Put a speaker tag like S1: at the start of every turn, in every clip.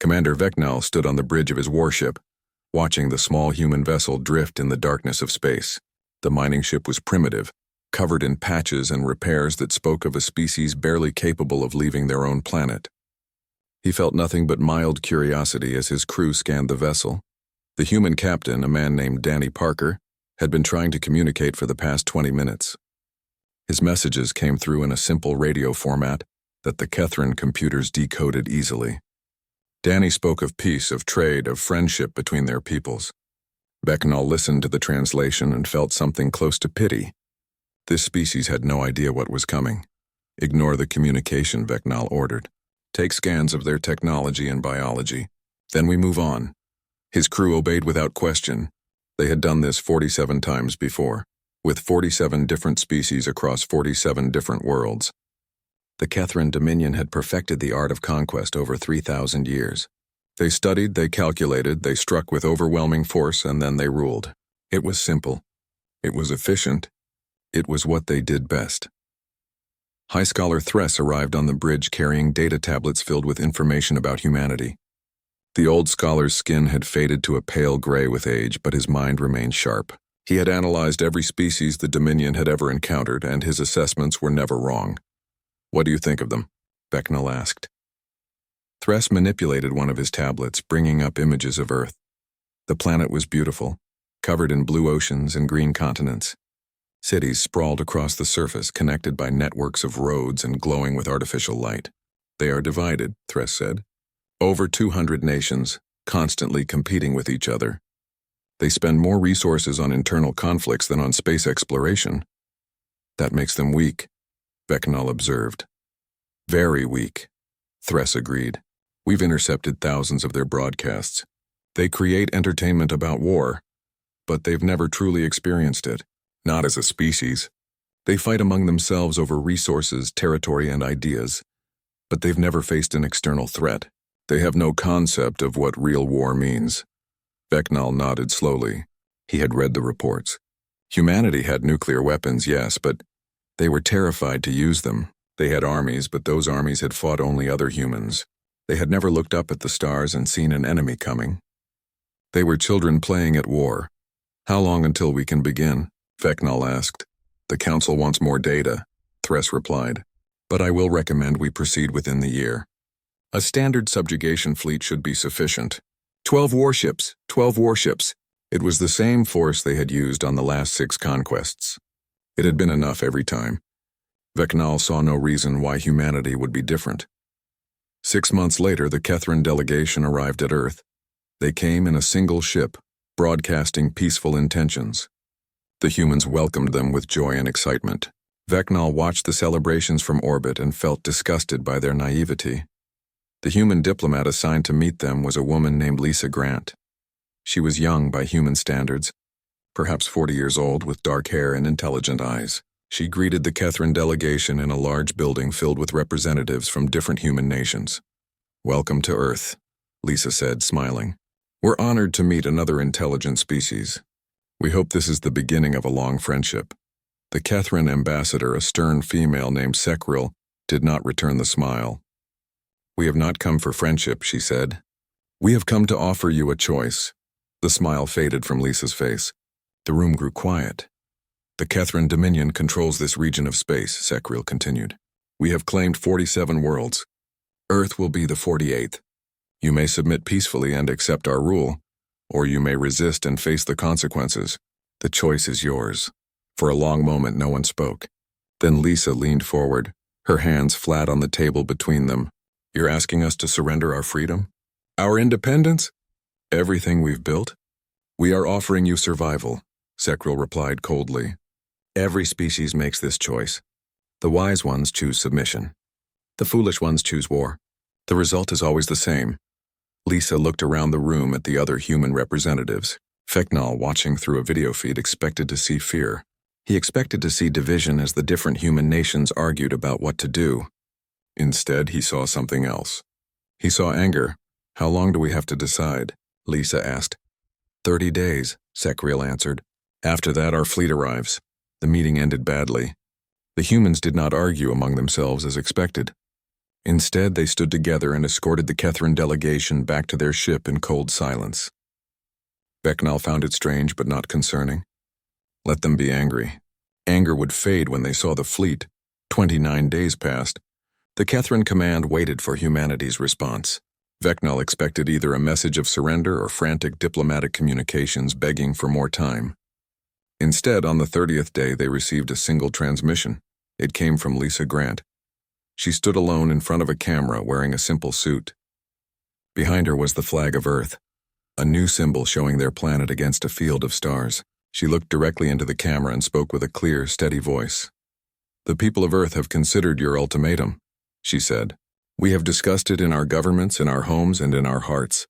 S1: Commander Vecnal stood on the bridge of his warship, watching the small human vessel drift in the darkness of space. The mining ship was primitive, covered in patches and repairs that spoke of a species barely capable of leaving their own planet. He felt nothing but mild curiosity as his crew scanned the vessel. The human captain, a man named Danny Parker, had been trying to communicate for the past 20 minutes. His messages came through in a simple radio format that the Kethran computers decoded easily. Danny spoke of peace, of trade, of friendship between their peoples. Vecnal listened to the translation and felt something close to pity. This species had no idea what was coming. Ignore the communication, Vecnal ordered. Take scans of their technology and biology. Then we move on. His crew obeyed without question. They had done this 47 times before, with 47 different species across 47 different worlds. The Kethran Dominion had perfected the art of conquest over 3,000 years. They studied, they calculated, they struck with overwhelming force, and then they ruled. It was simple. It was efficient. It was what they did best. High Scholar Thress arrived on the bridge carrying data tablets filled with information about humanity. The old scholar's skin had faded to a pale gray with age, but his mind remained sharp. He had analyzed every species the Dominion had ever encountered, and his assessments were never wrong. "What do you think of them?" Vecnal asked. Thress manipulated one of his tablets, bringing up images of Earth. The planet was beautiful, covered in blue oceans and green continents. Cities sprawled across the surface, connected by networks of roads and glowing with artificial light. "They are divided," Thress said. "Over 200 nations, constantly competing with each other. They spend more resources on internal conflicts than on space exploration. That makes them weak," Vecnal observed. "Very weak," Thress agreed. "We've intercepted thousands of their broadcasts. They create entertainment about war, but they've never truly experienced it. Not as a species. They fight among themselves over resources, territory, and ideas, but they've never faced an external threat. They have no concept of what real war means." Vecnal nodded slowly. He had read the reports. Humanity had nuclear weapons, yes, but they were terrified to use them. They had armies, but those armies had fought only other humans. They had never looked up at the stars and seen an enemy coming. They were children playing at war. "How long until we can begin?" Vecnal asked. "The Council wants more data," Thress replied. "But I will recommend we proceed within the year. A standard subjugation fleet should be sufficient. 12 warships, 12 warships. It was the same force they had used on the last 6 conquests. It had been enough every time. Vecnal saw no reason why humanity would be different. 6 months later, the Kethran delegation arrived at Earth. They came in a single ship, broadcasting peaceful intentions. The humans welcomed them with joy and excitement. Vecnal watched the celebrations from orbit and felt disgusted by their naivety. The human diplomat assigned to meet them was a woman named Lisa Grant. She was young by human standards, perhaps 40 years old, with dark hair and intelligent eyes. She greeted the Kethran delegation in a large building filled with representatives from different human nations. "Welcome to Earth," Lisa said, smiling. "We're honored to meet another intelligent species. We hope this is the beginning of a long friendship." The Kethran ambassador, a stern female named Sekril, did not return the smile. "We have not come for friendship," she said. "We have come to offer you a choice." The smile faded from Lisa's face. The room grew quiet. "The Kethran Dominion controls this region of space," Sekril continued. "We have claimed 47 worlds. Earth will be the 48th. You may submit peacefully and accept our rule, or you may resist and face the consequences. The choice is yours." For a long moment, no one spoke. Then Lisa leaned forward, her hands flat on the table between them. "You're asking us to surrender our freedom? Our independence? Everything we've built? We are offering you survival," Sekril replied coldly. "Every species makes this choice. The wise ones choose submission. The foolish ones choose war. The result is always the same." Lisa looked around the room at the other human representatives. Vecnal, watching through a video feed, expected to see fear. He expected to see division as the different human nations argued about what to do. Instead, he saw something else. He saw anger. "How long do we have to decide?" Lisa asked. 30 days, Sekril answered. "After that, our fleet arrives." The meeting ended badly. The humans did not argue among themselves as expected. Instead, they stood together and escorted the Kethran delegation back to their ship in cold silence. Vecnal found it strange but not concerning. Let them be angry. Anger would fade when they saw the fleet. 29 days passed. The Kethran command waited for humanity's response. Vecnal expected either a message of surrender or frantic diplomatic communications begging for more time. Instead, on the 30th day, they received a single transmission. It came from Lisa Grant. She stood alone in front of a camera wearing a simple suit. Behind her was the flag of Earth, a new symbol showing their planet against a field of stars. She looked directly into the camera and spoke with a clear, steady voice. "The people of Earth have considered your ultimatum," she said. "We have discussed it in our governments, in our homes, and in our hearts.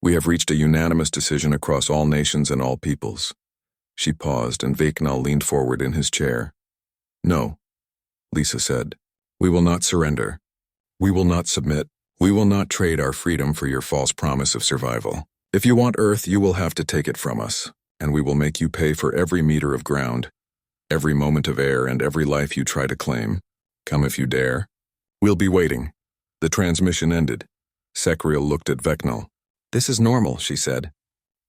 S1: We have reached a unanimous decision across all nations and all peoples." She paused, and Vecnal leaned forward in his chair. "No," Lisa said. "We will not surrender. We will not submit. We will not trade our freedom for your false promise of survival. If you want Earth, you will have to take it from us, and we will make you pay for every meter of ground, every moment of air, and every life you try to claim. Come if you dare. We'll be waiting." The transmission ended. Sekriel looked at Vecnal. "This is normal," she said.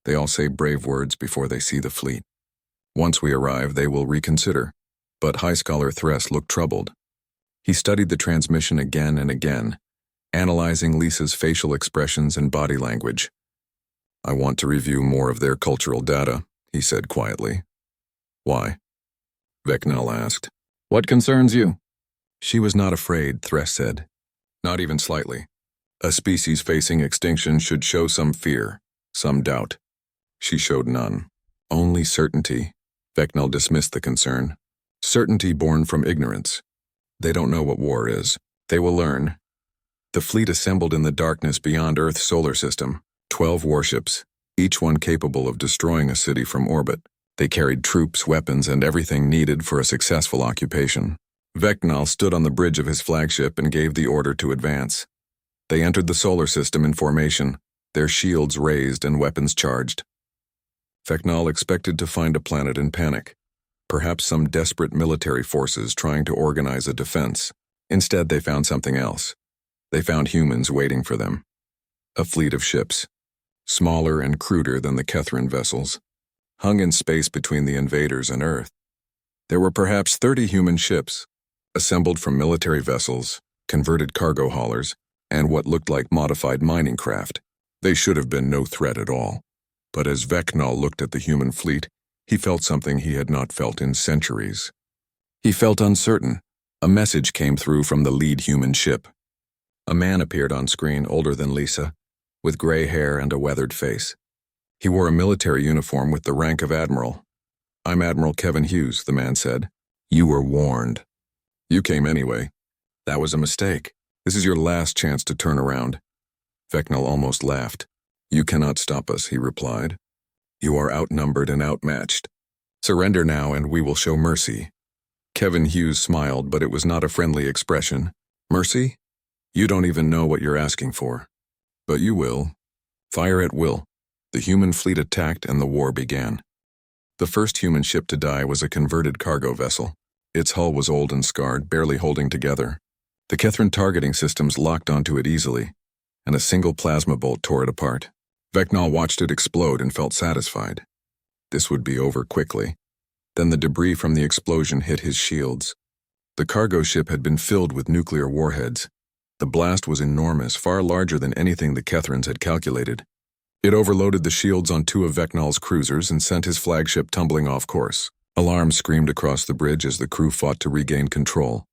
S1: "They all say brave words before they see the fleet. Once we arrive, they will reconsider." But High Scholar Thress looked troubled. He studied the transmission again and again, analyzing Lisa's facial expressions and body language. "I want to review more of their cultural data," he said quietly. "Why?" Vecnal asked. "What concerns you?" She was not afraid, Thress said. "Not even slightly. A species facing extinction should show some fear, some doubt." She showed none. Only certainty. Vecnal dismissed the concern. Certainty born from ignorance. They don't know what war is. They will learn. The fleet assembled in the darkness beyond Earth's solar system. 12 warships, each one capable of destroying a city from orbit. They carried troops, weapons, and everything needed for a successful occupation. Vecnal stood on the bridge of his flagship and gave the order to advance. They entered the solar system in formation, their shields raised and weapons charged. Vecnal expected to find a planet in panic, perhaps some desperate military forces trying to organize a defense. Instead, they found something else. They found humans waiting for them. A fleet of ships, smaller and cruder than the Kethran vessels, hung in space between the invaders and Earth. There were perhaps 30 human ships, assembled from military vessels, converted cargo haulers, and what looked like modified mining craft. They should have been no threat at all. But as Vecnal looked at the human fleet, he felt something he had not felt in centuries. He felt uncertain. A message came through from the lead human ship. A man appeared on screen, older than Lisa, with gray hair and a weathered face. He wore a military uniform with the rank of admiral. "I'm Admiral Kevin Hughes," the man said. "You were warned. You came anyway. That was a mistake. This is your last chance to turn around." Vecnal almost laughed. "You cannot stop us," he replied. "You are outnumbered and outmatched. Surrender now and we will show mercy." Kevin Hughes smiled, but it was not a friendly expression. "Mercy? You don't even know what you're asking for. But you will. Fire at will." The human fleet attacked and the war began. The first human ship to die was a converted cargo vessel. Its hull was old and scarred, barely holding together. The Kethran targeting systems locked onto it easily, and a single plasma bolt tore it apart. Vecnal watched it explode and felt satisfied. This would be over quickly. Then the debris from the explosion hit his shields. The cargo ship had been filled with nuclear warheads. The blast was enormous, far larger than anything the Kethrans had calculated. It overloaded the shields on 2 of Vecnal's cruisers and sent his flagship tumbling off course. Alarms screamed across the bridge as the crew fought to regain control.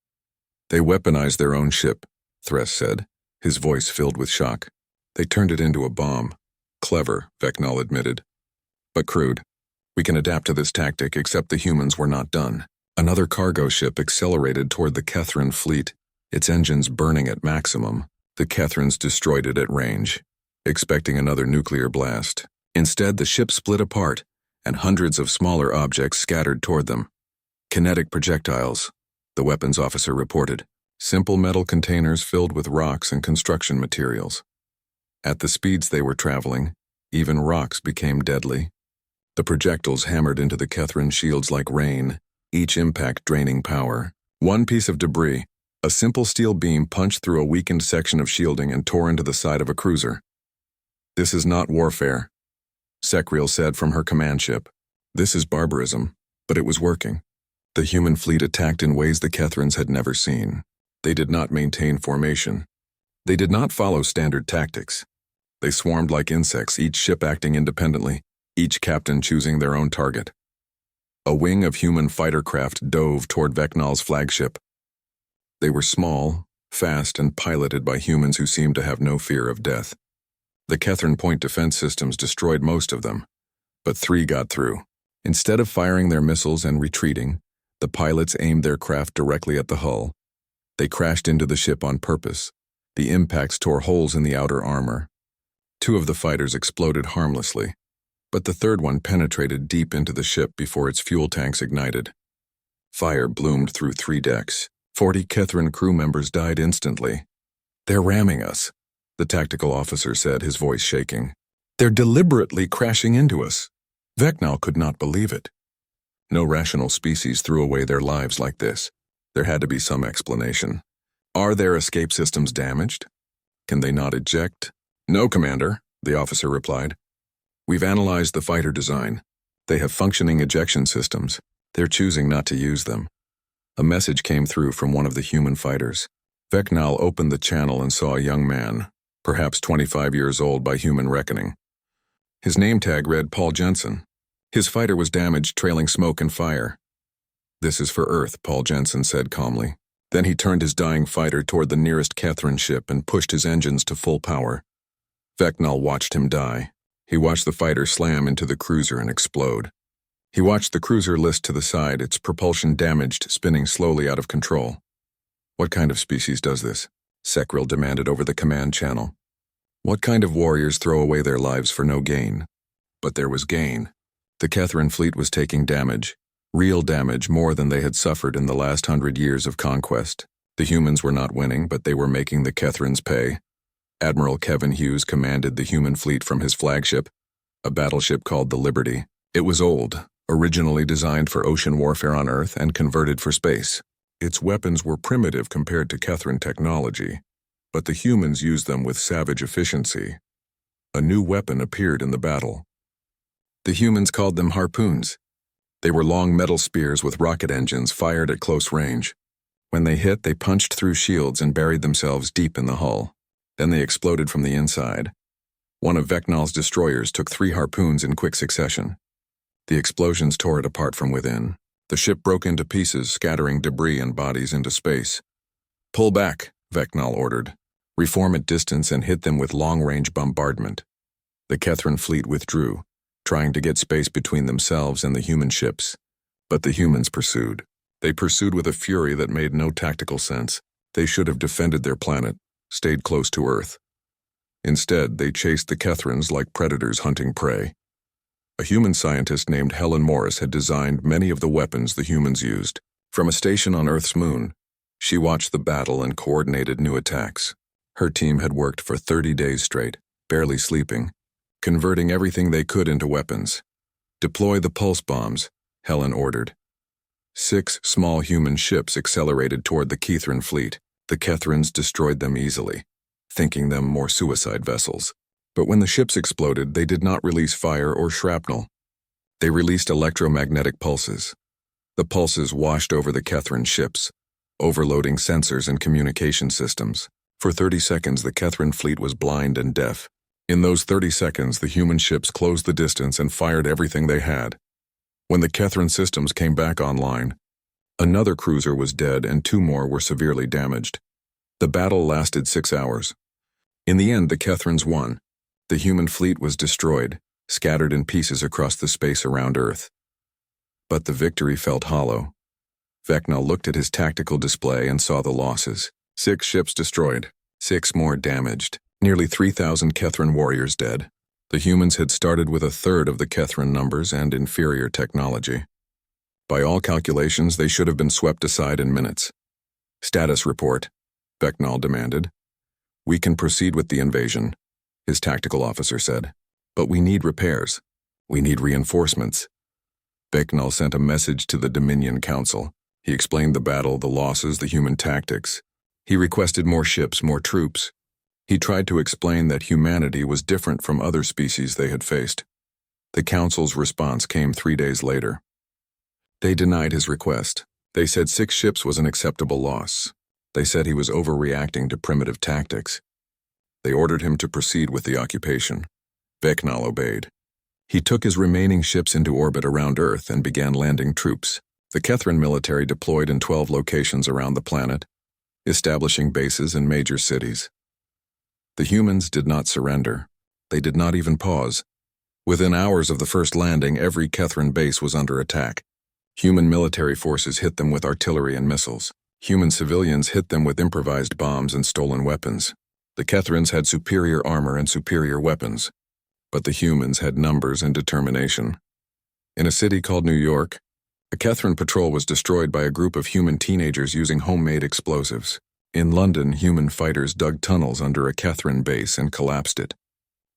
S1: "They weaponized their own ship," Thress said, his voice filled with shock. "They turned it into a bomb." "Clever," Vecnal admitted. "But crude. We can adapt to this tactic, except the humans were not done." Another cargo ship accelerated toward the Kethran fleet, its engines burning at maximum. The Kethrans destroyed it at range, expecting another nuclear blast. Instead, the ship split apart, and hundreds of smaller objects scattered toward them. "Kinetic projectiles," the weapons officer reported. Simple metal containers filled with rocks and construction materials. At the speeds they were traveling, even rocks became deadly. The projectiles hammered into the Kethran shields like rain, each impact draining power. One piece of debris, A simple steel beam punched through a weakened section of shielding and tore into the side of a cruiser. "This is not warfare," Sekriel said from her command ship. "This is barbarism," but it was working. The human fleet attacked in ways the Kethrans had never seen. They did not maintain formation. They did not follow standard tactics. They swarmed like insects, each ship acting independently, each captain choosing their own target. A wing of human fighter craft dove toward Vecnal's flagship. They were small, fast, and piloted by humans who seemed to have no fear of death. The Kethran point defense systems destroyed most of them, but 3 got through. Instead of firing their missiles and retreating, the pilots aimed their craft directly at the hull. They crashed into the ship on purpose. The impacts tore holes in the outer armor. 2 of the fighters exploded harmlessly, but the 3rd one penetrated deep into the ship before its fuel tanks ignited. Fire bloomed through 3 decks. 40 Kethran crew members died instantly. "They're ramming us," the tactical officer said, his voice shaking. "They're deliberately crashing into us." Vecnal could not believe it. No rational species threw away their lives like this. There had to be some explanation. "Are their escape systems damaged? Can they not eject?" "No, Commander," the officer replied. "We've analyzed the fighter design. They have functioning ejection systems. They're choosing not to use them." A message came through from one of the human fighters. Vecnal opened the channel and saw a young man, perhaps 25 years old by human reckoning. His name tag read Paul Jensen. His fighter was damaged, trailing smoke and fire. "This is for Earth," Paul Jensen said calmly. Then he turned his dying fighter toward the nearest Kethran ship and pushed his engines to full power. Vecnal watched him die. He watched the fighter slam into the cruiser and explode. He watched the cruiser list to the side, its propulsion damaged, spinning slowly out of control. "What kind of species does this?" Sekriel demanded over the command channel. "What kind of warriors throw away their lives for no gain?" But there was gain. The Kethran fleet was taking damage, real damage, more than they had suffered in the last 100 years of conquest. The humans were not winning, but they were making the Kethrans pay. Admiral Kevin Hughes commanded the human fleet from his flagship, a battleship called the Liberty. It was old, originally designed for ocean warfare on Earth and converted for space. Its weapons were primitive compared to Kethran technology, but the humans used them with savage efficiency. A new weapon appeared in the battle. The humans called them harpoons. They were long metal spears with rocket engines fired at close range. When they hit, they punched through shields and buried themselves deep in the hull. Then they exploded from the inside. One of Vecnal's destroyers took 3 harpoons in quick succession. The explosions tore it apart from within. The ship broke into pieces, scattering debris and bodies into space. "Pull back," Vecnal ordered. "Reform at distance and hit them with long-range bombardment." The Kethran fleet withdrew, trying to get space between themselves and the human ships. But the humans pursued. They pursued with a fury that made no tactical sense. They should have defended their planet, stayed close to Earth. Instead, they chased the Kethrans like predators hunting prey. A human scientist named Helen Morris had designed many of the weapons the humans used. From a station on Earth's moon, she watched the battle and coordinated new attacks. Her team had worked for 30 days straight, barely sleeping, converting everything they could into weapons. "Deploy the pulse bombs," Helen ordered. 6 small human ships accelerated toward the Kethran fleet. The Kethrans destroyed them easily, thinking them more suicide vessels. But when the ships exploded, they did not release fire or shrapnel. They released electromagnetic pulses. The pulses washed over the Kethran ships, overloading sensors and communication systems. For 30 seconds, the Kethran fleet was blind and deaf. In those 30 seconds, the human ships closed the distance and fired everything they had. When the Kethran systems came back online, another cruiser was dead and 2 more were severely damaged. The battle lasted 6 hours. In the end, the Kethrans won. The human fleet was destroyed, scattered in pieces across the space around Earth. But the victory felt hollow. Vecnal looked at his tactical display and saw the losses. 6 ships destroyed, 6 more damaged, nearly 3,000 Kethran warriors dead. The humans had started with 1/3 of the Kethran numbers and inferior technology. By all calculations, they should have been swept aside in minutes. "Status report," Vecnal demanded. "We can proceed with the invasion," his tactical officer said. "But we need repairs. We need reinforcements." Vecnal sent a message to the Dominion Council. He explained the battle, the losses, the human tactics. He requested more ships, more troops. He tried to explain that humanity was different from other species they had faced. The Council's response came 3 days later. They denied his request. They said 6 ships was an acceptable loss. They said he was overreacting to primitive tactics. They ordered him to proceed with the occupation. Vecnal obeyed. He took his remaining ships into orbit around Earth and began landing troops. The Kethran military deployed in 12 locations around the planet, establishing bases in major cities. The humans did not surrender. They did not even pause. Within hours of the first landing, every Kethran base was under attack. Human military forces hit them with artillery and missiles. Human civilians hit them with improvised bombs and stolen weapons. The Kethrans had superior armor and superior weapons, but the humans had numbers and determination. In a city called New York, a Kethran patrol was destroyed by a group of human teenagers using homemade explosives. In London, human fighters dug tunnels under a Kethran base and collapsed it.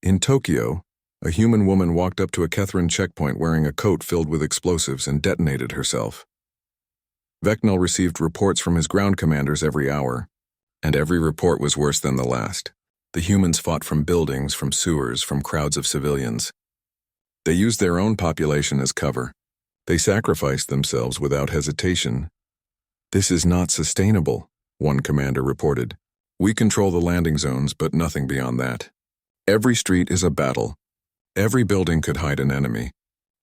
S1: In Tokyo, a human woman walked up to a Kethran checkpoint wearing a coat filled with explosives and detonated herself. Vecnal received reports from his ground commanders every hour, and every report was worse than the last. The humans fought from buildings, from sewers, from crowds of civilians. They used their own population as cover. They sacrificed themselves without hesitation. "This is not sustainable," one commander reported. "We control the landing zones, but nothing beyond that. Every street is a battle. Every building could hide an enemy.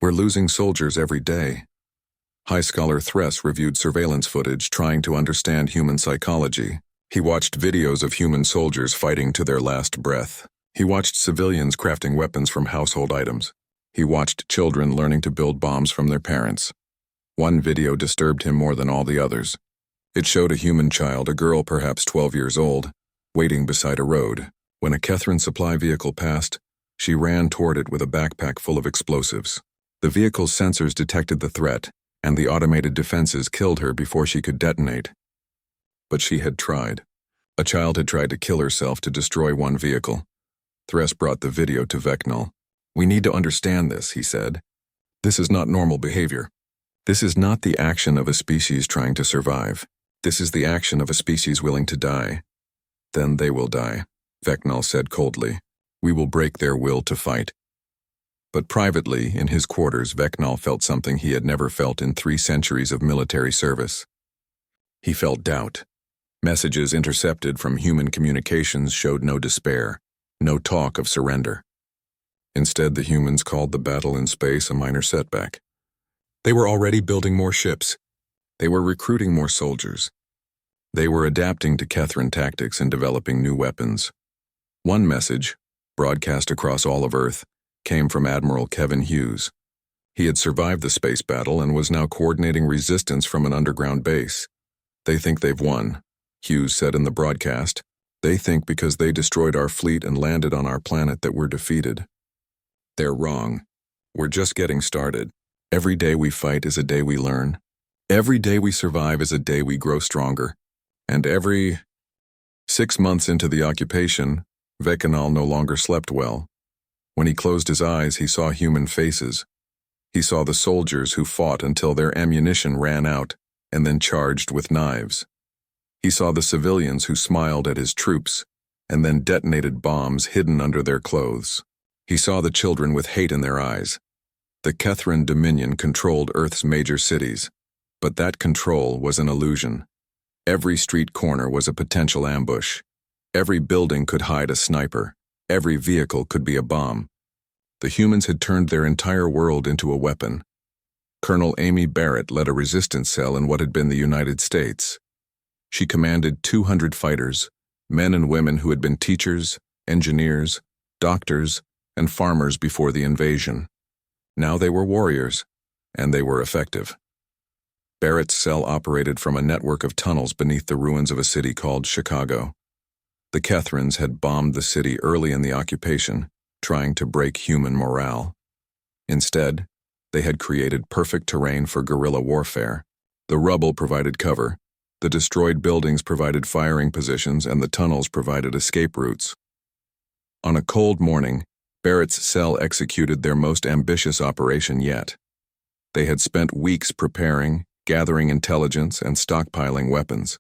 S1: We're losing soldiers every day." High Scholar Thress reviewed surveillance footage trying to understand human psychology. He watched videos of human soldiers fighting to their last breath. He watched civilians crafting weapons from household items. He watched children learning to build bombs from their parents. One video disturbed him more than all the others. It showed a human child, a girl perhaps 12 years old, waiting beside a road. When a Kethran supply vehicle passed, she ran toward it with a backpack full of explosives. The vehicle's sensors detected the threat, and the automated defenses killed her before she could detonate. But she had tried. A child had tried to kill herself to destroy one vehicle. Thress brought the video to Vecnal. "We need to understand this," he said. "This is not normal behavior. This is not the action of a species trying to survive. This is the action of a species willing to die. Then they will die," Vecnal said coldly. "We will break their will to fight." But privately, in his quarters, Vecnal felt something he had never felt in 3 centuries of military service. He felt doubt. Messages intercepted from human communications showed no despair, no talk of surrender. Instead, the humans called the battle in space a minor setback. They were already building more ships. They were recruiting more soldiers. They were adapting to Kethran tactics and developing new weapons. One message, broadcast across all of Earth, came from Admiral Kevin Hughes. He had survived the space battle and was now coordinating resistance from an underground base. "They think they've won," Hughes said in the broadcast. "They think because they destroyed our fleet and landed on our planet that we're defeated. They're wrong. We're just getting started. Every day we fight is a day we learn. Every day we survive is a day we grow stronger. And every..." 6 months into the occupation, Vecnal no longer slept well. When he closed his eyes, he saw human faces. He saw the soldiers who fought until their ammunition ran out and then charged with knives. He saw the civilians who smiled at his troops and then detonated bombs hidden under their clothes. He saw the children with hate in their eyes. The Kethran Dominion controlled Earth's major cities, but that control was an illusion. Every street corner was a potential ambush. Every building could hide a sniper. Every vehicle could be a bomb. The humans had turned their entire world into a weapon. Colonel Amy Barrett led a resistance cell in what had been the United States. She commanded 200 fighters, men and women who had been teachers, engineers, doctors, and farmers before the invasion. Now they were warriors, and they were effective. Barrett's cell operated from a network of tunnels beneath the ruins of a city called Chicago. The Kethrans had bombed the city early in the occupation, trying to break human morale. Instead, they had created perfect terrain for guerrilla warfare. The rubble provided cover, the destroyed buildings provided firing positions, and the tunnels provided escape routes. On a cold morning, Barrett's cell executed their most ambitious operation yet. They had spent weeks preparing, gathering intelligence, and stockpiling weapons.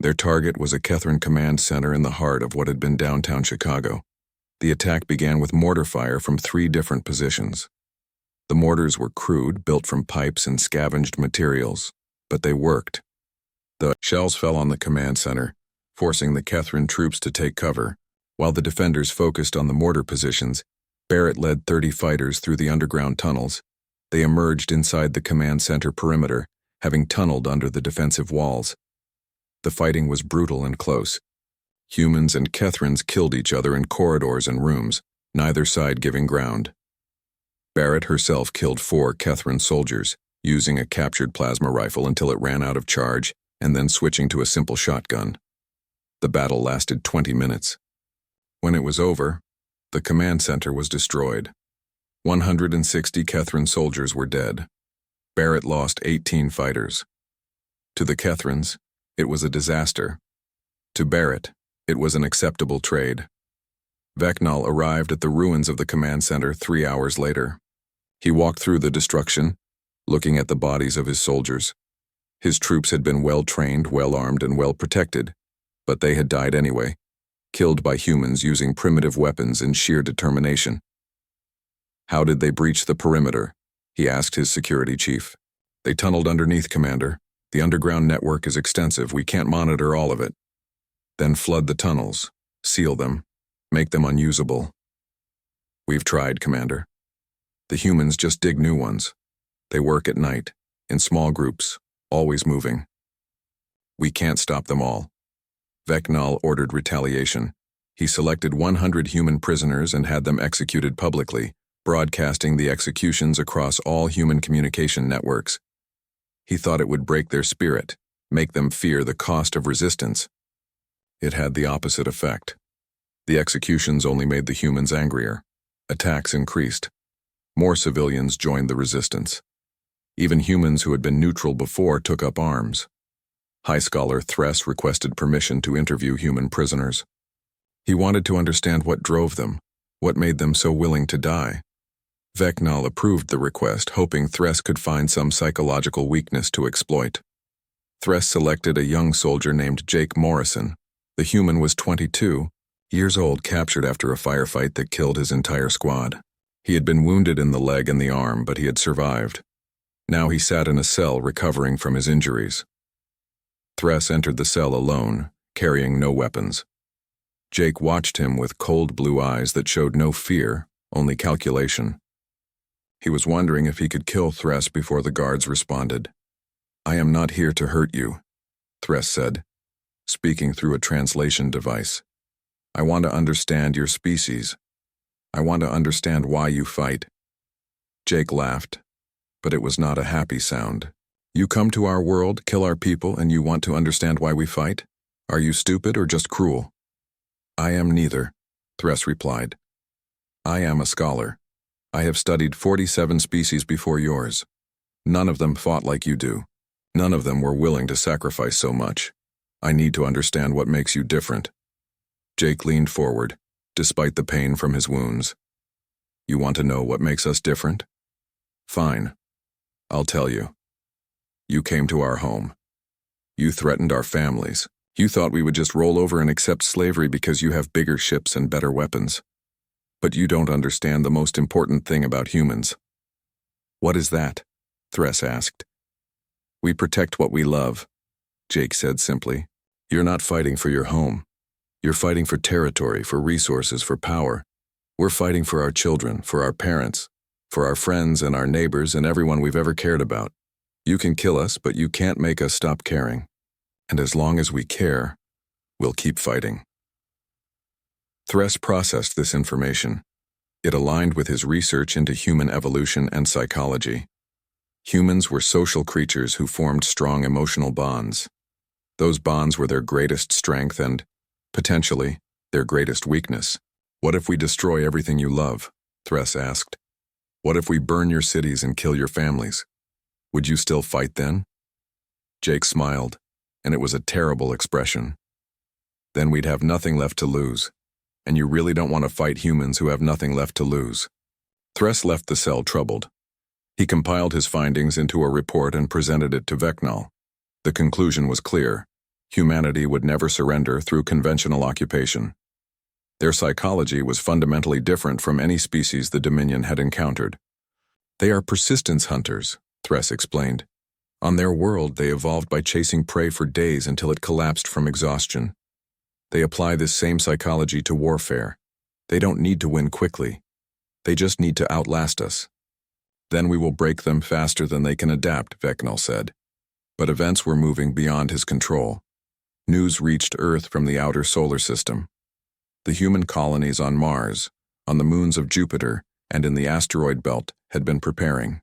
S1: Their target was a Kethran command center in the heart of what had been downtown Chicago. The attack began with mortar fire from 3 different positions. The mortars were crude, built from pipes and scavenged materials, but they worked. The shells fell on the command center, forcing the Kethran troops to take cover. While the defenders focused on the mortar positions, Barrett led 30 fighters through the underground tunnels. They emerged inside the command center perimeter, having tunneled under the defensive walls. The fighting was brutal and close. Humans and Kethrans killed each other in corridors and rooms, neither side giving ground. Barrett herself killed 4 Kethran soldiers, using a captured plasma rifle until it ran out of charge, and then switching to a simple shotgun. The battle lasted 20 minutes. When it was over, the command center was destroyed. 160 Kethran soldiers were dead. Barrett lost 18 fighters. To the Kethrans, it was a disaster. To Barrett, it was an acceptable trade. Vecnal arrived at the ruins of the command center 3 hours later. He walked through the destruction, looking at the bodies of his soldiers. His troops had been well-trained, well-armed, and well-protected, but they had died anyway, killed by humans using primitive weapons in sheer determination. "How did they breach the perimeter?" he asked his security chief. "They tunneled underneath, Commander. The underground network is extensive. We can't monitor all of it." "Then flood the tunnels, seal them, make them unusable." "We've tried, Commander. The humans just dig new ones. They work at night, in small groups, always moving. We can't stop them all." Vecnal ordered retaliation. He selected 100 human prisoners and had them executed publicly, broadcasting the executions across all human communication networks. He thought it would break their spirit, make them fear the cost of resistance. It had the opposite effect. The executions only made the humans angrier. Attacks increased. More civilians joined the resistance. Even humans who had been neutral before took up arms. High Scholar Thress requested permission to interview human prisoners. He wanted to understand what drove them, what made them so willing to die. Vecnal approved the request, hoping Thress could find some psychological weakness to exploit. Thress selected a young soldier named Jake Morrison. The human was 22 years old, captured after a firefight that killed his entire squad. He had been wounded in the leg and the arm, but he had survived. Now he sat in a cell recovering from his injuries. Thress entered the cell alone, carrying no weapons. Jake watched him with cold blue eyes that showed no fear, only calculation. He was wondering if he could kill Thress before the guards responded. "I am not here to hurt you," Thress said, speaking through a translation device. "I want to understand your species. I want to understand why you fight." Jake laughed, but it was not a happy sound. "You come to our world, kill our people, and you want to understand why we fight? Are you stupid or just cruel?" "I am neither," Thress replied. "I am a scholar. I have studied 47 species before yours. None of them fought like you do. None of them were willing to sacrifice so much. I need to understand what makes you different." Jake leaned forward, despite the pain from his wounds. "You want to know what makes us different? Fine. I'll tell you. You came to our home. You threatened our families. You thought we would just roll over and accept slavery because you have bigger ships and better weapons. But you don't understand the most important thing about humans." "What is that?" Thress asked. "We protect what we love," Jake said simply. "You're not fighting for your home. You're fighting for territory, for resources, for power. We're fighting for our children, for our parents, for our friends and our neighbors and everyone we've ever cared about. You can kill us, but you can't make us stop caring. And as long as we care, we'll keep fighting." Thress processed this information. It aligned with his research into human evolution and psychology. Humans were social creatures who formed strong emotional bonds. Those bonds were their greatest strength and, potentially, their greatest weakness. "What if we destroy everything you love?" Thress asked. "What if we burn your cities and kill your families? Would you still fight then?" Jake smiled, and it was a terrible expression. "Then we'd have nothing left to lose. And you really don't want to fight humans who have nothing left to lose." Thress left the cell troubled. He compiled his findings into a report and presented it to Vecnal. The conclusion was clear. Humanity would never surrender through conventional occupation. Their psychology was fundamentally different from any species the Dominion had encountered. They are persistence hunters, Thress explained. On their world, they evolved by chasing prey for days until it collapsed from exhaustion. They apply this same psychology to warfare. They don't need to win quickly. They just need to outlast us. Then we will break them faster than they can adapt, Vecnal said. But events were moving beyond his control. News reached Earth from the outer solar system. The human colonies on Mars, on the moons of Jupiter, and in the asteroid belt had been preparing.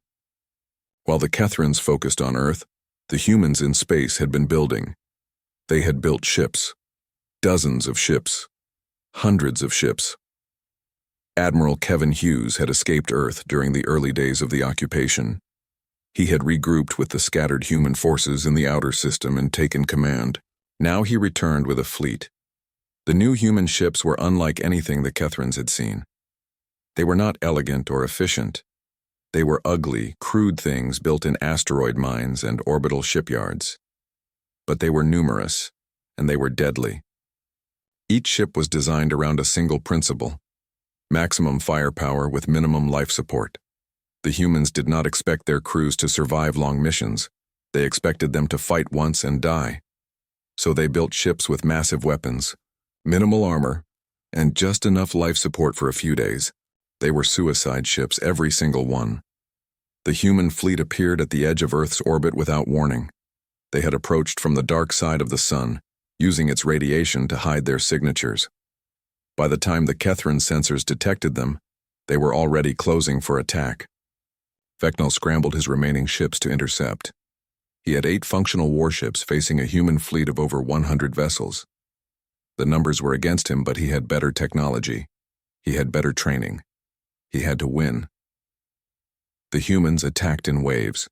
S1: While the Kethrans focused on Earth, the humans in space had been building. They had built ships. Dozens of ships. Hundreds of ships. Admiral Kevin Hughes had escaped Earth during the early days of the occupation. He had regrouped with the scattered human forces in the outer system and taken command. Now he returned with a fleet. The new human ships were unlike anything the Kethrans had seen. They were not elegant or efficient. They were ugly, crude things built in asteroid mines and orbital shipyards. But they were numerous, and they were deadly. Each ship was designed around a single principle: maximum firepower with minimum life support. The humans did not expect their crews to survive long missions. They expected them to fight once and die. So they built ships with massive weapons, minimal armor, and just enough life support for a few days. They were suicide ships, every single one. The human fleet appeared at the edge of Earth's orbit without warning. They had approached from the dark side of the sun, using its radiation to hide their signatures. By the time the Kethran sensors detected them, they were already closing for attack. Vecnal scrambled his remaining ships to intercept. He had 8 functional warships facing a human fleet of over 100 vessels. The numbers were against him, but he had better technology. He had better training. He had to win. The humans attacked in waves.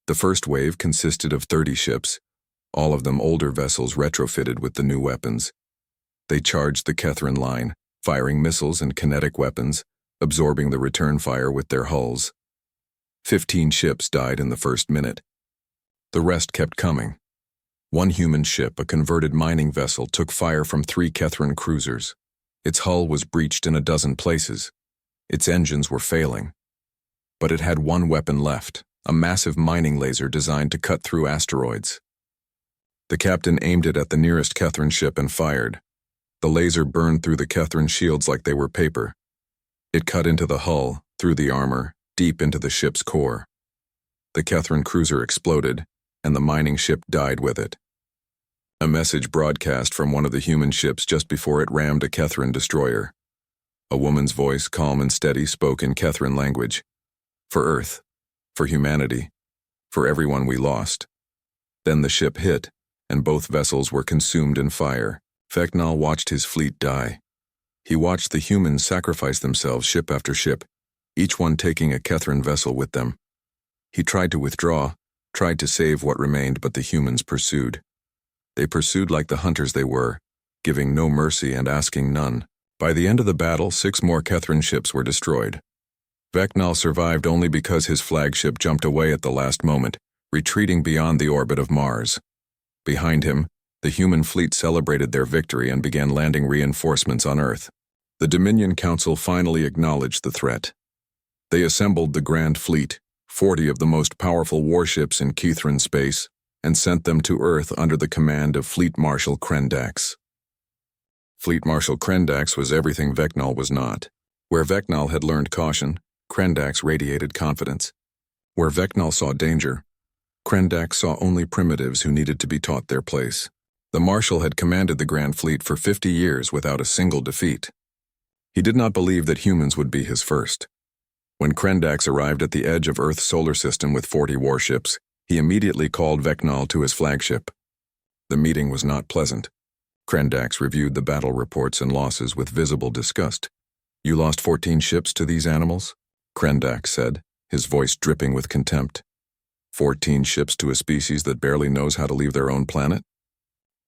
S1: The first wave consisted of 30 ships, all of them older vessels retrofitted with the new weapons. They charged the Kethran line, firing missiles and kinetic weapons, absorbing the return fire with their hulls. 15 ships died in the first minute. The rest kept coming. One human ship, a converted mining vessel, took fire from 3 Kethran cruisers. Its hull was breached in a dozen places. Its engines were failing. But it had one weapon left, a massive mining laser designed to cut through asteroids. The captain aimed it at the nearest Kethran ship and fired. The laser burned through the Kethran shields like they were paper. It cut into the hull, through the armor, deep into the ship's core. The Kethran cruiser exploded, and the mining ship died with it. A message broadcast from one of the human ships just before it rammed a Kethran destroyer. A woman's voice, calm and steady, spoke in Kethran language. For Earth, for humanity, for everyone we lost. Then the ship hit, and both vessels were consumed in fire. Vecnal watched his fleet die. He watched the humans sacrifice themselves ship after ship, each one taking a Kethran vessel with them. He tried to withdraw, tried to save what remained, but the humans pursued. They pursued like the hunters they were, giving no mercy and asking none. By the end of the battle, 6 more Kethran ships were destroyed. Vecnal survived only because his flagship jumped away at the last moment, retreating beyond the orbit of Mars. Behind him, the human fleet celebrated their victory and began landing reinforcements on Earth. The Dominion Council finally acknowledged the threat. They assembled the Grand Fleet, 40 of the most powerful warships in Kethran space, and sent them to Earth under the command of Fleet Marshal Krendax. Fleet Marshal Krendax was everything Vecnal was not. Where Vecnal had learned caution, Krendax radiated confidence. Where Vecnal saw danger, Krendax saw only primitives who needed to be taught their place. The Marshal had commanded the Grand Fleet for 50 years without a single defeat. He did not believe that humans would be his first. When Krendax arrived at the edge of Earth's solar system with 40 warships, he immediately called Vecnal to his flagship. The meeting was not pleasant. Krendax reviewed the battle reports and losses with visible disgust. "You lost 14 ships to these animals?" Krendax said, his voice dripping with contempt. 14 ships to a species that barely knows how to leave their own planet?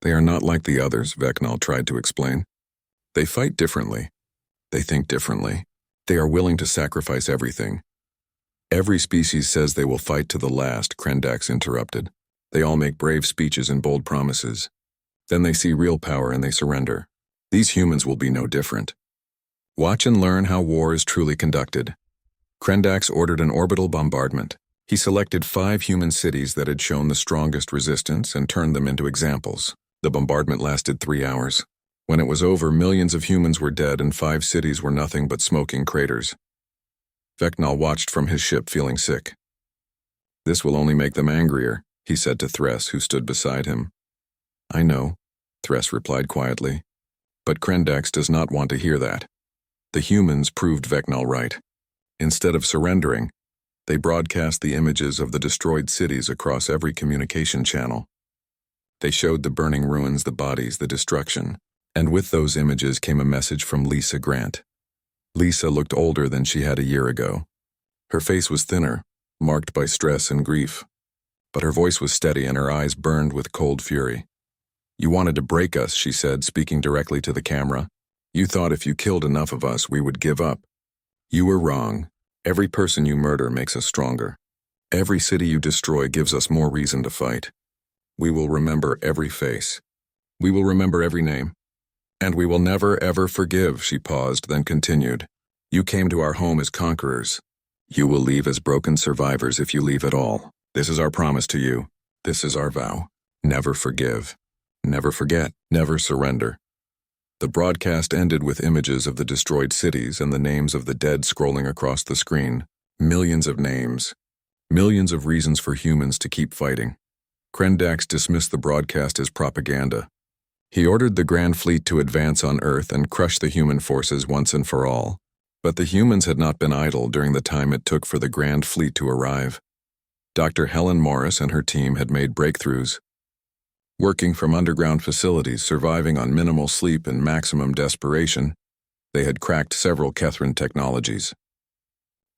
S1: They are not like the others, Vecnal tried to explain. They fight differently. They think differently. They are willing to sacrifice everything. Every species says they will fight to the last, Krendax interrupted. They all make brave speeches and bold promises. Then they see real power and they surrender. These humans will be no different. Watch and learn how war is truly conducted. Krendax ordered an orbital bombardment. He selected 5 human cities that had shown the strongest resistance and turned them into examples. The bombardment lasted 3 hours. When it was over, millions of humans were dead and 5 cities were nothing but smoking craters. Vecnal watched from his ship, feeling sick. "This will only make them angrier," he said to Thress, who stood beside him. "I know," Thress replied quietly. But Krendax does not want to hear that. The humans proved Vecnal right. Instead of surrendering, they broadcast the images of the destroyed cities across every communication channel. They showed the burning ruins, the bodies, the destruction, and with those images came a message from Lisa Grant. Lisa looked older than she had a year ago. Her face was thinner, marked by stress and grief, but her voice was steady and her eyes burned with cold fury. "You wanted to break us," she said, speaking directly to the camera. "You thought if you killed enough of us, we would give up. You were wrong. Every person you murder makes us stronger. Every city you destroy gives us more reason to fight. We will remember every face. We will remember every name. And we will never, ever forgive." She paused, then continued. "You came to our home as conquerors. You will leave as broken survivors if you leave at all. This is our promise to you. This is our vow. Never forgive. Never forget. Never surrender." The broadcast ended with images of the destroyed cities and the names of the dead scrolling across the screen. Millions of names. Millions of reasons for humans to keep fighting. Krendax dismissed the broadcast as propaganda. He ordered the Grand Fleet to advance on Earth and crush the human forces once and for all. But the humans had not been idle during the time it took for the Grand Fleet to arrive. Dr. Helen Morris and her team had made breakthroughs. Working from underground facilities, surviving on minimal sleep and maximum desperation, they had cracked several Kethran technologies.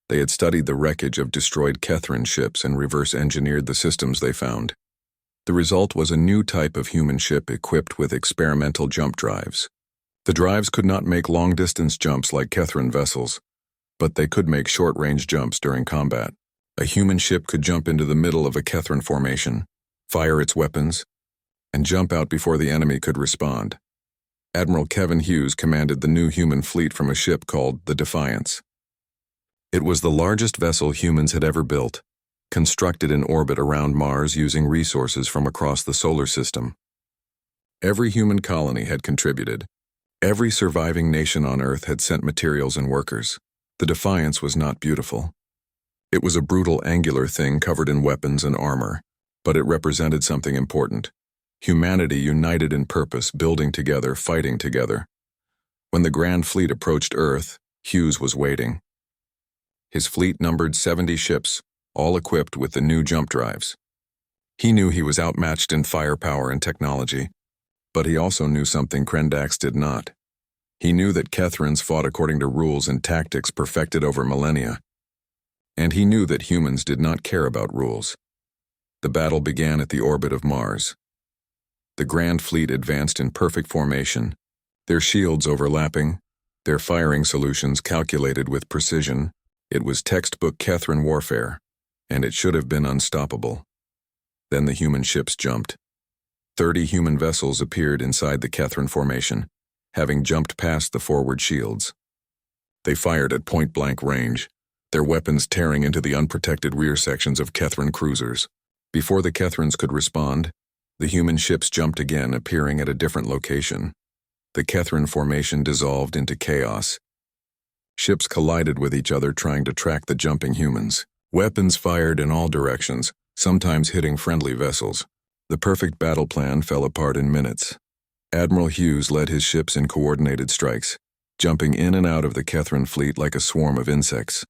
S1: They had studied the wreckage of destroyed Kethran ships and reverse-engineered the systems they found. The result was a new type of human ship equipped with experimental jump drives. The drives could not make long-distance jumps like Kethran vessels, but they could make short-range jumps during combat. A human ship could jump into the middle of a Kethran formation, fire its weapons, and jump out before the enemy could respond. Admiral Kevin Hughes commanded the new human fleet from a ship called the Defiance. It was the largest vessel humans had ever built, constructed in orbit around Mars using resources from across the solar system. Every human colony had contributed. Every surviving nation on Earth had sent materials and workers. The Defiance was not beautiful. It was a brutal, angular thing covered in weapons and armor, but it represented something important. Humanity united in purpose, building together, fighting together. When the Grand Fleet approached Earth, Hughes was waiting. His fleet numbered 70 ships, all equipped with the new jump drives. He knew he was outmatched in firepower and technology, but he also knew something Krendax did not. He knew that Kethrans fought according to rules and tactics perfected over millennia. And he knew that humans did not care about rules. The battle began at the orbit of Mars. The Grand Fleet advanced in perfect formation, their shields overlapping, their firing solutions calculated with precision. It was textbook Kethran warfare, and it should have been unstoppable. Then the human ships jumped. 30 human vessels appeared inside the Kethran formation, having jumped past the forward shields. They fired at point-blank range, their weapons tearing into the unprotected rear sections of Kethran cruisers. Before the Kethrans could respond, the human ships jumped again, appearing at a different location. The Kethran formation dissolved into chaos. Ships collided with each other, trying to track the jumping humans. Weapons fired in all directions, sometimes hitting friendly vessels. The perfect battle plan fell apart in minutes. Admiral Hughes led his ships in coordinated strikes, jumping in and out of the Kethran fleet like a swarm of insects.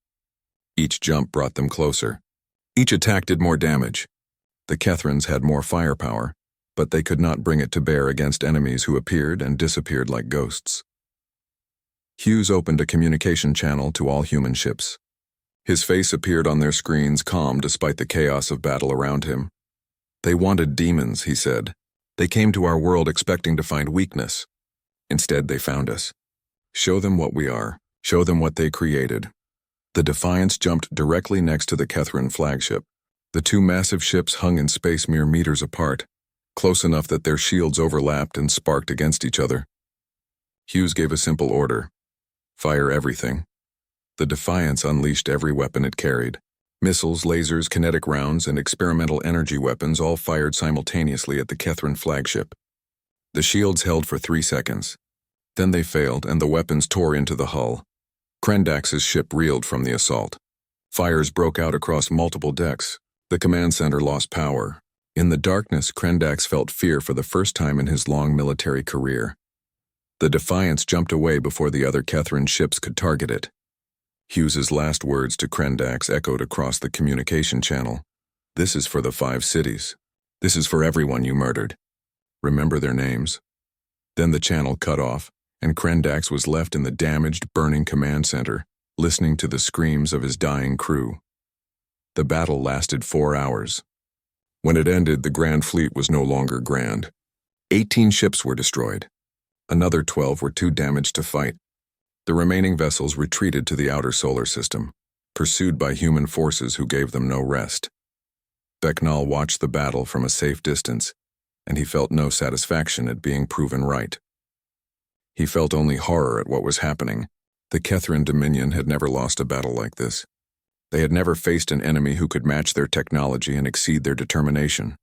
S1: Each jump brought them closer. Each attack did more damage. The Kethrans had more firepower, but they could not bring it to bear against enemies who appeared and disappeared like ghosts. Hughes opened a communication channel to all human ships. His face appeared on their screens, calm despite the chaos of battle around him. "They wanted demons," he said. "They came to our world expecting to find weakness. Instead, they found us. Show them what we are. Show them what they created." The Defiance jumped directly next to the Kethran flagship. The two massive ships hung in space mere meters apart, close enough that their shields overlapped and sparked against each other. Hughes gave a simple order: fire everything. The Defiance unleashed every weapon it carried. Missiles, lasers, kinetic rounds, and experimental energy weapons all fired simultaneously at the Kethran flagship. The shields held for 3 seconds. Then they failed, and the weapons tore into the hull. Krendax's ship reeled from the assault. Fires broke out across multiple decks. The command center lost power. In the darkness, Krendax felt fear for the first time in his long military career. The Defiance jumped away before the other Kethran ships could target it. Hughes's last words to Krendax echoed across the communication channel. "This is for the 5 cities. This is for everyone you murdered. Remember their names." Then the channel cut off, and Krendax was left in the damaged, burning command center, listening to the screams of his dying crew. The battle lasted 4 hours. When it ended, the Grand Fleet was no longer grand. 18 ships were destroyed. Another 12 were too damaged to fight. The remaining vessels retreated to the outer solar system, pursued by human forces who gave them no rest. Becknall watched the battle from a safe distance, and he felt no satisfaction at being proven right. He felt only horror at what was happening. The Kethran Dominion had never lost a battle like this. They had never faced an enemy who could match their technology and exceed their determination.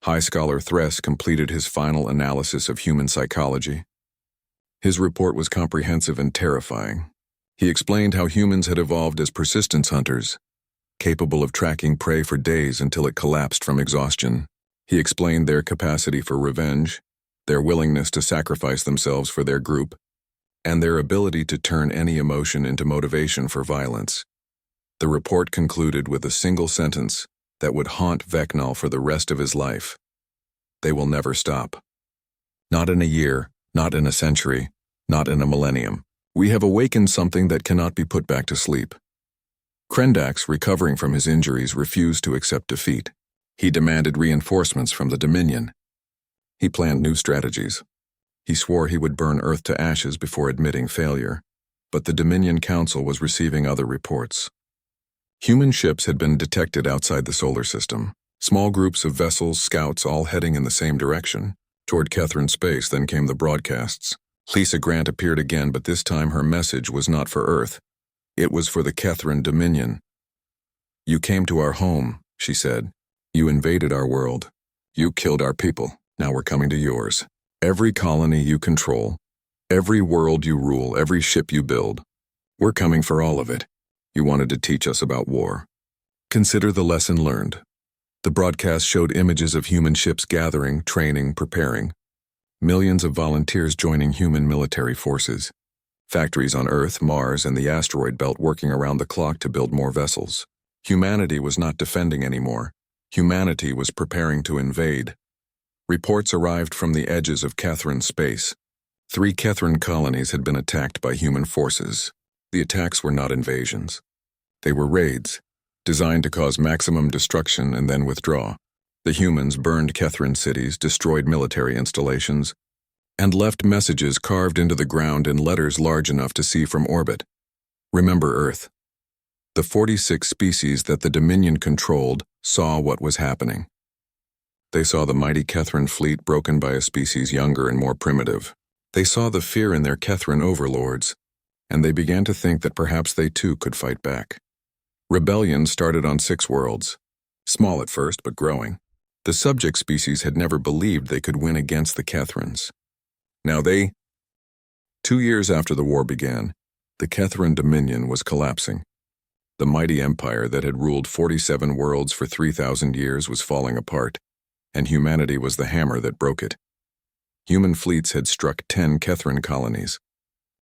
S1: High Scholar Thress completed his final analysis of human psychology. His report was comprehensive and terrifying. He explained how humans had evolved as persistence hunters, capable of tracking prey for days until it collapsed from exhaustion. He explained their capacity for revenge, their willingness to sacrifice themselves for their group, and their ability to turn any emotion into motivation for violence. The report concluded with a single sentence that would haunt Becknall for the rest of his life: "They will never stop. Not in a year, not in a century, not in a millennium. We have awakened something that cannot be put back to sleep." Krendax, recovering from his injuries, refused to accept defeat. He demanded reinforcements from the Dominion. He planned new strategies. He swore he would burn Earth to ashes before admitting failure, but the Dominion Council was receiving other reports. Human ships had been detected outside the solar system. Small groups of vessels, scouts, all heading in the same direction. Toward Kethran space, then came the broadcasts. Lisa Grant appeared again, but this time her message was not for Earth. It was for the Kethran Dominion. "You came to our home," she said. "You invaded our world. You killed our people. Now we're coming to yours. Every colony you control, every world you rule, every ship you build. We're coming for all of it. You wanted to teach us about war. Consider the lesson learned." The broadcast showed images of human ships gathering, training, preparing. Millions of volunteers joining human military forces. Factories on Earth, Mars, and the asteroid belt working around the clock to build more vessels. Humanity was not defending anymore. Humanity was preparing to invade. Reports arrived from the edges of Kethran space. 3 Kethran colonies had been attacked by human forces. The attacks were not invasions. They were raids, designed to cause maximum destruction and then withdraw. The humans burned Kethran cities, destroyed military installations, and left messages carved into the ground in letters large enough to see from orbit. "Remember Earth." The 46 species that the Dominion controlled saw what was happening. They saw the mighty Kethran fleet broken by a species younger and more primitive. They saw the fear in their Kethran overlords, and they began to think that perhaps they too could fight back. Rebellion started on 6 worlds, small at first but growing. The subject species had never believed they could win against the Kethrans. Now 2 years after the war began, the Kethran Dominion was collapsing. The mighty empire that had ruled 47 worlds for 3,000 years was falling apart, and humanity was the hammer that broke it. Human fleets had struck 10 Kethran colonies.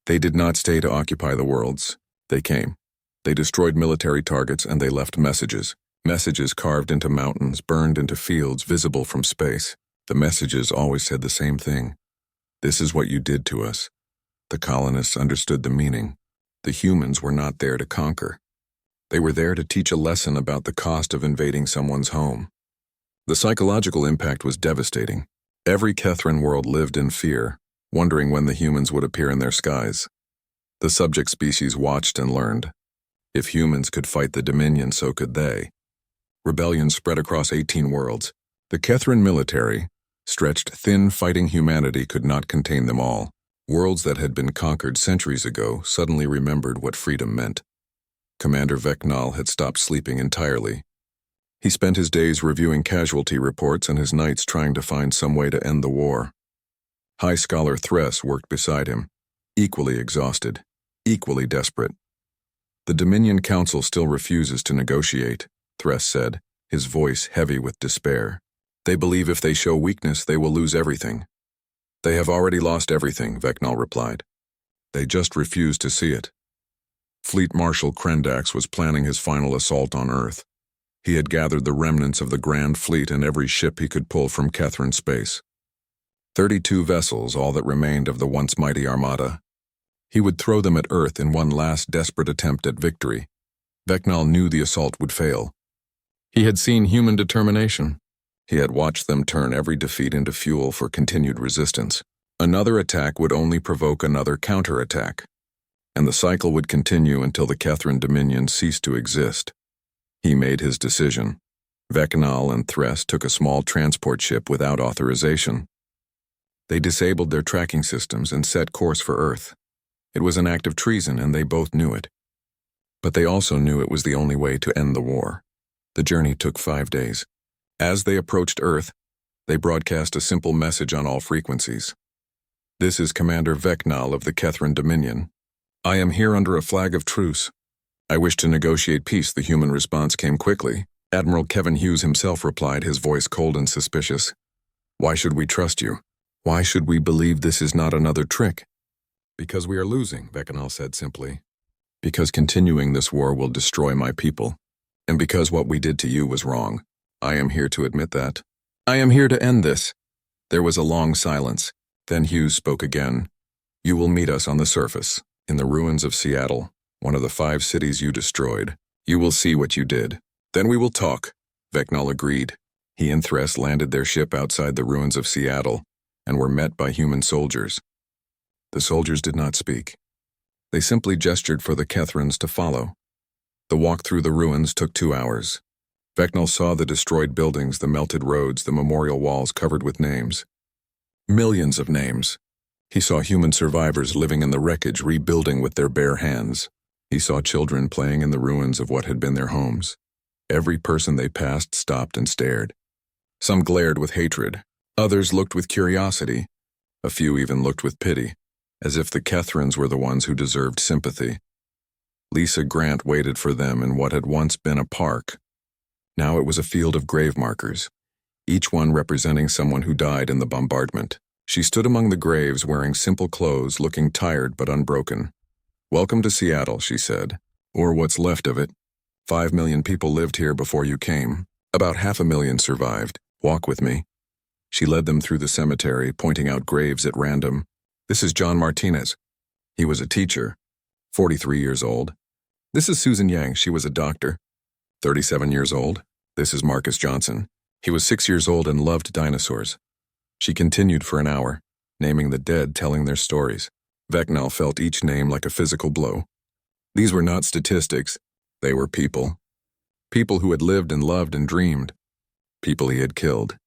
S1: They did not stay to occupy the worlds. They came. They destroyed military targets, and they left messages. Messages carved into mountains, burned into fields, visible from space. The messages always said the same thing. "This is what you did to us." The colonists understood the meaning. The humans were not there to conquer. They were there to teach a lesson about the cost of invading someone's home. The psychological impact was devastating. Every Kethran world lived in fear, wondering when the humans would appear in their skies. The subject species watched and learned. If humans could fight the Dominion, so could they. Rebellion spread across 18 worlds. The Kethran military, Stretched thin, fighting humanity could not contain them all. Worlds that had been conquered centuries ago suddenly remembered what freedom meant. Commander Vecnal had stopped sleeping entirely. He spent his days reviewing casualty reports and his nights trying to find some way to end the war. High Scholar Thress worked beside him, equally exhausted, equally desperate. The Dominion Council still refuses to negotiate, Thress said, his voice heavy with despair. They believe if they show weakness, they will lose everything. They have already lost everything, Vecnal replied. They just refuse to see it. Fleet Marshal Krendax was planning his final assault on Earth. He had gathered the remnants of the Grand Fleet and every ship he could pull from Kethrin space. 32 vessels, all that remained of the once mighty armada. He would throw them at Earth in one last desperate attempt at victory. Vecnal knew the assault would fail. He had seen human determination. He had watched them turn every defeat into fuel for continued resistance. Another attack would only provoke another counterattack, and the cycle would continue until the Kethrin Dominion ceased to exist. He made his decision. Vecnal and Thress took a small transport ship without authorization. They disabled their tracking systems and set course for Earth. It was an act of treason, and they both knew it. But they also knew it was the only way to end the war. The journey took 5 days. As they approached Earth, they broadcast a simple message on all frequencies. This is Commander Vecnal of the Kethrin Dominion. I am here under a flag of truce. I wish to negotiate peace. The human response came quickly. Admiral Kevin Hughes himself replied, his voice cold and suspicious. Why should we trust you? Why should we believe this is not another trick? Because we are losing, Vecnal said simply. Because continuing this war will destroy my people. And because what we did to you was wrong. I am here to admit that. I am here to end this. There was a long silence. Then Hughes spoke again. You will meet us on the surface, in the ruins of Seattle, one of the 5 cities you destroyed. You will see what you did. Then we will talk. Vecnal agreed. He and Thress landed their ship outside the ruins of Seattle and were met by human soldiers. The soldiers did not speak. They simply gestured for the Kethrins to follow. The walk through the ruins took 2 hours. Vecnal saw the destroyed buildings, the melted roads, the memorial walls covered with names. Millions of names. He saw human survivors living in the wreckage, rebuilding with their bare hands. He saw children playing in the ruins of what had been their homes. Every person they passed stopped and stared. Some glared with hatred. Others looked with curiosity. A few even looked with pity, as if the Kethrins were the ones who deserved sympathy. Lisa Grant waited for them in what had once been a park. Now it was a field of grave markers, each one representing someone who died in the bombardment. She stood among the graves wearing simple clothes, looking tired but unbroken. Welcome to Seattle, she said, or what's left of it. 5 million people lived here before you came. About 500,000 survived. Walk with me. She led them through the cemetery, pointing out graves at random. This is John Martinez. He was a teacher, 43 years old. This is Susan Yang. She was a doctor, 37 years old. This is Marcus Johnson. He was 6 years old and loved dinosaurs. She continued for an hour, naming the dead, telling their stories. Vecnal felt each name like a physical blow. These were not statistics. They were people. People who had lived and loved and dreamed. People he had killed.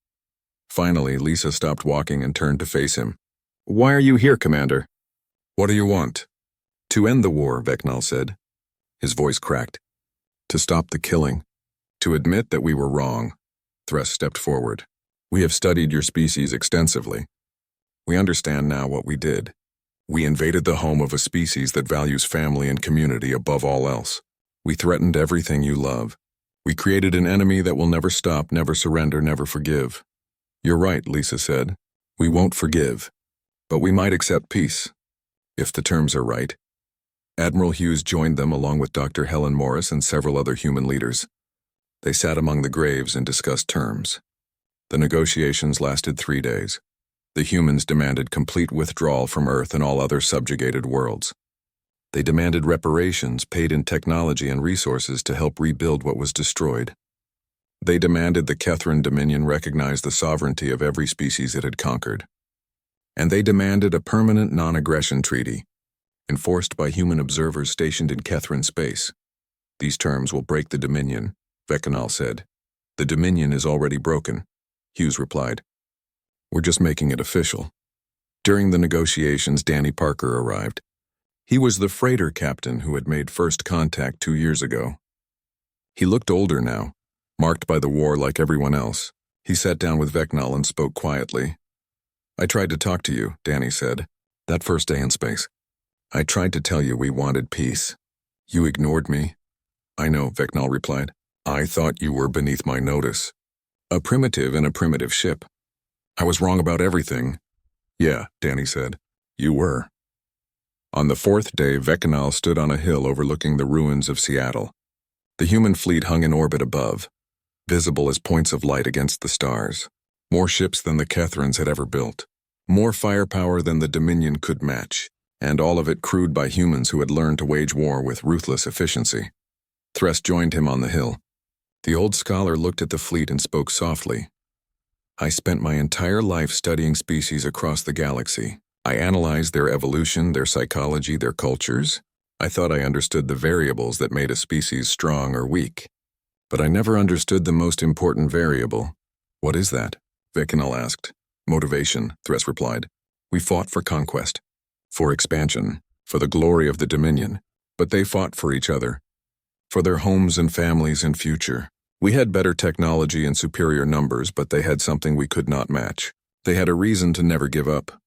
S1: Finally, Lisa stopped walking and turned to face him. Why are you here, Commander? What do you want? To end the war, Vecnal said. His voice cracked. To stop the killing. To admit that we were wrong. Thress stepped forward. We have studied your species extensively. We understand now what we did. We invaded the home of a species that values family and community above all else. We threatened everything you love. We created an enemy that will never stop, never surrender, never forgive. You're right, Lisa said. We won't forgive. But we might accept peace. If the terms are right. Admiral Hughes joined them along with Dr. Helen Morris and several other human leaders. They sat among the graves and discussed terms. The negotiations lasted 3 days. The humans demanded complete withdrawal from Earth and all other subjugated worlds. They demanded reparations paid in technology and resources to help rebuild what was destroyed. They demanded the Kethrin Dominion recognize the sovereignty of every species it had conquered. And they demanded a permanent non-aggression treaty, enforced by human observers stationed in Kethrin space. These terms will break the Dominion, Vecnal said. The Dominion is already broken, Hughes replied. We're just making it official. During the negotiations, Danny Parker arrived. He was the freighter captain who had made first contact 2 years ago. He looked older now, marked by the war like everyone else. He sat down with Vecnal and spoke quietly. I tried to talk to you, Danny said, that first day in space. I tried to tell you we wanted peace. You ignored me. I know, Vecnal replied. I thought you were beneath my notice. A primitive in a primitive ship. I was wrong about everything. Yeah, Danny said. You were. On the fourth day, Vecnal stood on a hill overlooking the ruins of Seattle. The human fleet hung in orbit above, visible as points of light against the stars. More ships than the Kethrans had ever built. More firepower than the Dominion could match, and all of it crewed by humans who had learned to wage war with ruthless efficiency. Thress joined him on the hill. The old scholar looked at the fleet and spoke softly. I spent my entire life studying species across the galaxy. I analyzed their evolution, their psychology, their cultures. I thought I understood the variables that made a species strong or weak. But I never understood the most important variable. What is that? Vecnal asked. Motivation, Thress replied. We fought for conquest, for expansion, for the glory of the Dominion. But they fought for each other, for their homes and families and future. We had better technology and superior numbers, but they had something we could not match. They had a reason to never give up.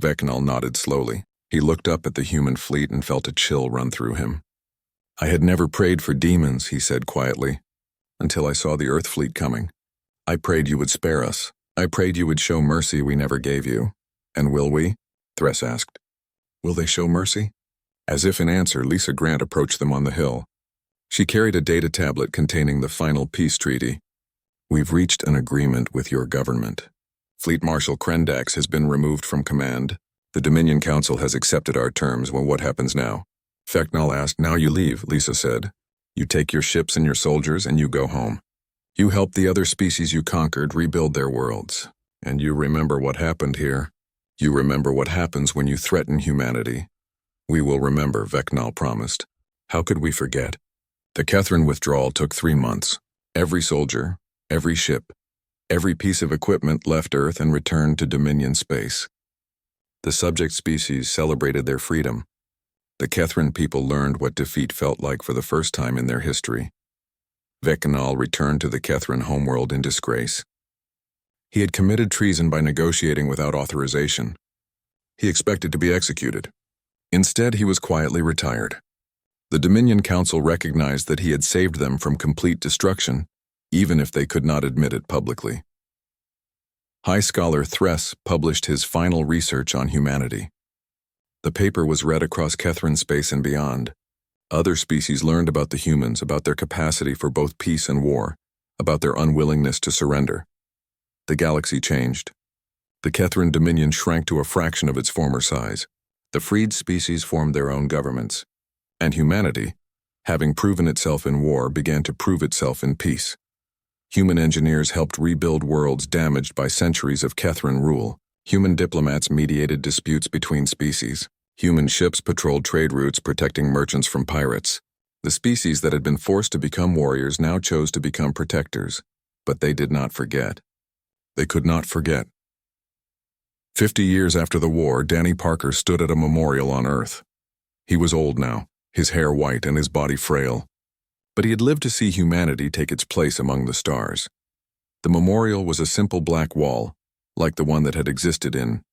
S1: Vecnal nodded slowly. He looked up at the human fleet and felt a chill run through him. I had never prayed for demons, he said quietly, until I saw the Earth fleet coming. I prayed you would spare us. I prayed you would show mercy we never gave you. And will we? Thress asked. Will they show mercy? As if in answer, Lisa Grant approached them on the hill. She carried a data tablet containing the final peace treaty. We've reached an agreement with your government. Fleet Marshal Krendax has been removed from command. The Dominion Council has accepted our terms. Well, what happens now? Vecnal asked. Now you leave, Lisa said. You take your ships and your soldiers and you go home. You help the other species you conquered rebuild their worlds. And you remember what happened here. You remember what happens when you threaten humanity. We will remember, Vecnal promised. How could we forget? The Kethran withdrawal took 3 months. Every soldier, every ship, every piece of equipment left Earth and returned to Dominion space. The subject species celebrated their freedom. The Kethran people learned what defeat felt like for the first time in their history. Vecnal returned to the Kethran homeworld in disgrace. He had committed treason by negotiating without authorization. He expected to be executed. Instead, he was quietly retired. The Dominion Council recognized that he had saved them from complete destruction, even if they could not admit it publicly. High Scholar Thress published his final research on humanity. The paper was read across Kethran space and beyond. Other species learned about the humans, about their capacity for both peace and war, about their unwillingness to surrender. The galaxy changed. The Kethran Dominion shrank to a fraction of its former size. The freed species formed their own governments. And humanity, having proven itself in war, began to prove itself in peace. Human engineers helped rebuild worlds damaged by centuries of Kethran rule. Human diplomats mediated disputes between species. Human ships patrolled trade routes protecting merchants from pirates. The species that had been forced to become warriors now chose to become protectors. But they did not forget. They could not forget. 50 years after the war, Danny Parker stood at a memorial on Earth. He was old now, his hair white and his body frail. But he had lived to see humanity take its place among the stars. The memorial was a simple black wall, like the one that had existed in